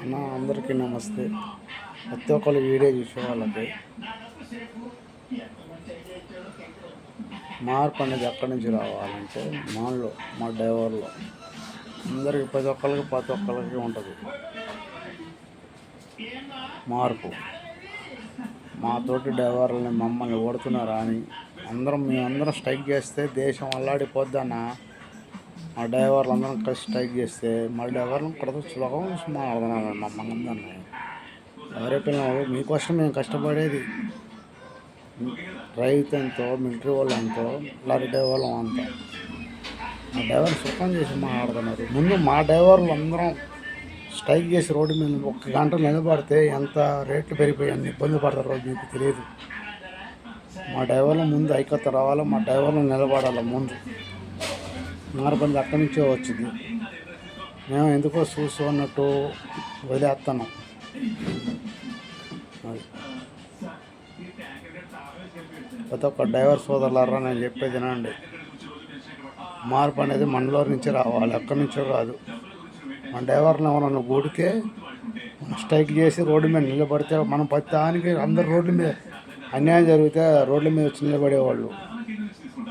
అన్న అందరికీ నమస్తే. ప్రతి ఒక్కరు వీడియో చూసే వాళ్ళకి మార్పు అనేది ఎక్కడి నుంచి రావాలంటే మాలో మా డ్రైవర్లో అందరికి ప్రతి ఒక్కరికి ఉంటుంది మార్పు. మా తోటి డ్రైవర్లని మమ్మల్ని ఓడుతున్నారా అని మేమందరం స్ట్రైక్ చేస్తే దేశం అల్లాడిపోద్దన్న. మా డ్రైవర్లు అందరం కలిసి స్ట్రైక్ చేస్తే మా డ్రైవర్లను కొడత సులభం మాట్లాడుతున్నాను మమ్మల్ని అందరినీ. ఎవరే పిల్లలు మీకోసం మేము కష్టపడేది. రైతు ఎంతో, మిలిటరీ వాళ్ళు ఎంతో, లారీ డ్రైవర్లు అంతా. మా డ్రైవర్ సుఖం చేసి మాట్లాడుతున్నారు. ముందు మా డ్రైవర్లు అందరం స్ట్రైక్ చేసి రోడ్డు మీద 1 గంట నిలబడితే ఎంత రేట్లు పెరిగిపోయి అన్ని ఇబ్బంది పడతారో మీకు తెలియదు. మా డ్రైవర్ల ముందు ఐక్యత రావాలా, మా డ్రైవర్లు నిలబడాలి ముందు. మార్బంది అక్కడి నుంచే వచ్చింది. మేము ఎందుకో చూసు అన్నట్టు వదిలేస్తున్నాం. ప్రతి ఒక్క డ్రైవర్ సోదరులారా నేను చెప్పేది వినండి. మార్పు అనేది మనలో నుంచి రావాలి, ఎక్కడి నుంచో కాదు. మన డ్రైవర్ని ఎవరన్నా గూడితే స్ట్రైక్ చేసి రోడ్డు మీద నిలబడితే మనం ప్రతిదానికి అందరు రోడ్ల మీద అన్యాయం జరిగితే రోడ్ల మీద వచ్చి నిలబడేవాళ్ళు.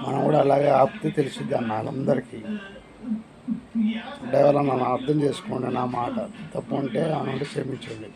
మనం కూడా అలాగే ఆపితే తెలిసిద్ది అన్న అందరికీ. డ్రైవర్లు నన్ను అర్థం చేసుకోండి, నా మాట తప్పు ఉంటే క్షమించండి.